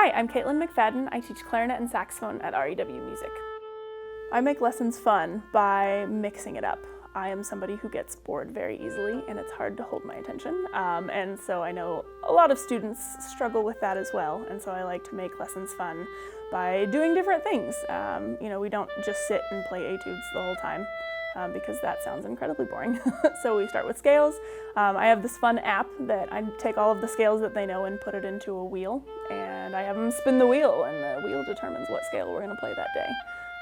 Hi, I'm Kaitlin McFadden. I teach clarinet and saxophone at REW Music. I make lessons fun by mixing it up. I am somebody who gets bored very easily and it's hard to hold my attention. And so I know a lot of students struggle with that as well. And so I like to make lessons fun by doing different things. We don't just sit and play etudes the whole time because that sounds incredibly boring. So we start with scales. I have this fun app that I take all of the scales that they know and put it into a wheel. And I have them spin the wheel, and the wheel determines what scale we're going to play that day.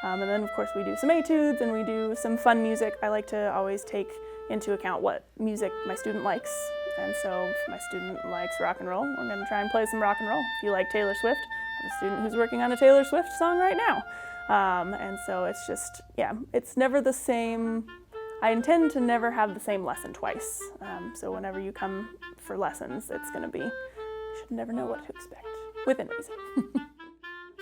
And then of course we do some etudes and we do some fun music. I like to always take into account what music my student likes. And so if my student likes rock and roll, we're going to try and play some rock and roll. If you like Taylor Swift, I have a student who's working on a Taylor Swift song right now. And so it's just, it's never the same. I intend to never have the same lesson twice. So whenever you come for lessons, it's going to be, you should never know what to expect, within reason.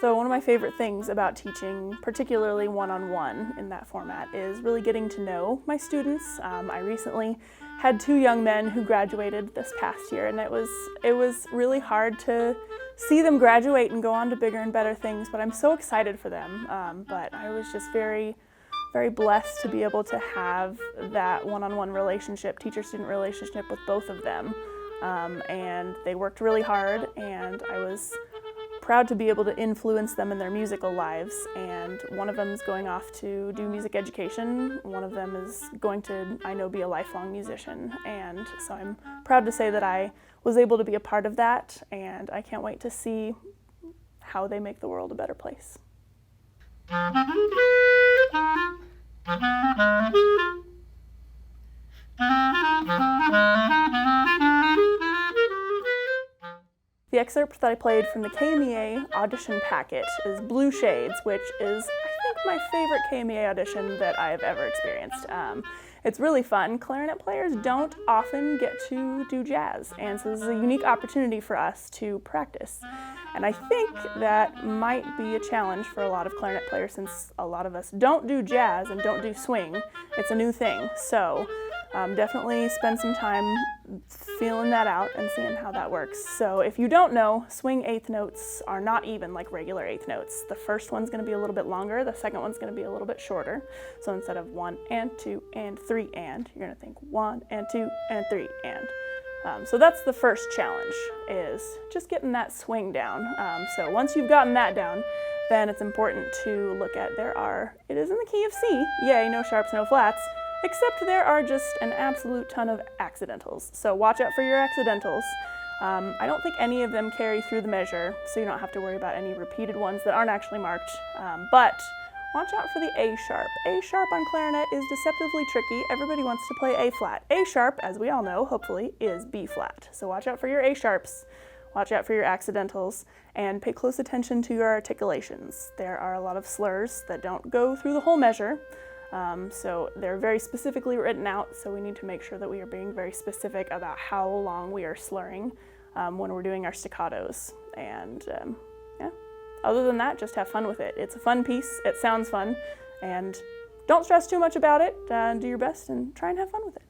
So one of my favorite things about teaching, particularly one-on-one in that format, is really getting to know my students. I recently had 2 young men who graduated this past year, and it was really hard to see them graduate and go on to bigger and better things, but I'm so excited for them. But I was just very, very blessed to be able to have that one-on-one relationship, teacher-student relationship with both of them. And they worked really hard, and I was proud to be able to influence them in their musical lives. And one of them is going off to do music education. One of them is going to, I know, be a lifelong musician. And so I'm proud to say that I was able to be a part of that, and I can't wait to see how they make the world a better place. The excerpt that I played from the KMEA audition packet is Blue Shades, which is, I think, my favorite KMEA audition that I've ever experienced. It's really fun. Clarinet players don't often get to do jazz, and so this is a unique opportunity for us to practice. And I think that might be a challenge for a lot of clarinet players, since a lot of us don't do jazz and don't do swing. It's a new thing. So definitely spend some time feeling that out and seeing how that works. So if you don't know, swing eighth notes are not even like regular eighth notes. The first one's going to be a little bit longer, the second one's going to be a little bit shorter. So instead of 1 and 2 and 3 and, you're going to think 1 and 2 and 3 and. So that's the first challenge, is just getting that swing down. So once you've gotten that down, then it's important to look at, it is in the key of C, yay, no sharps, no flats, except there are just an absolute ton of accidentals. So watch out for your accidentals. I don't think any of them carry through the measure, so you don't have to worry about any repeated ones that aren't actually marked. But watch out for the A sharp. A sharp on clarinet is deceptively tricky. Everybody wants to play A flat. A sharp, as we all know, hopefully, is B flat. So watch out for your A sharps. Watch out for your accidentals, and pay close attention to your articulations. There are a lot of slurs that don't go through the whole measure. So they're very specifically written out, so we need to make sure that we are being very specific about how long we are slurring when we're doing our staccatos. And other than that, just have fun with it. It's a fun piece, it sounds fun, and don't stress too much about it. Do your best and try and have fun with it.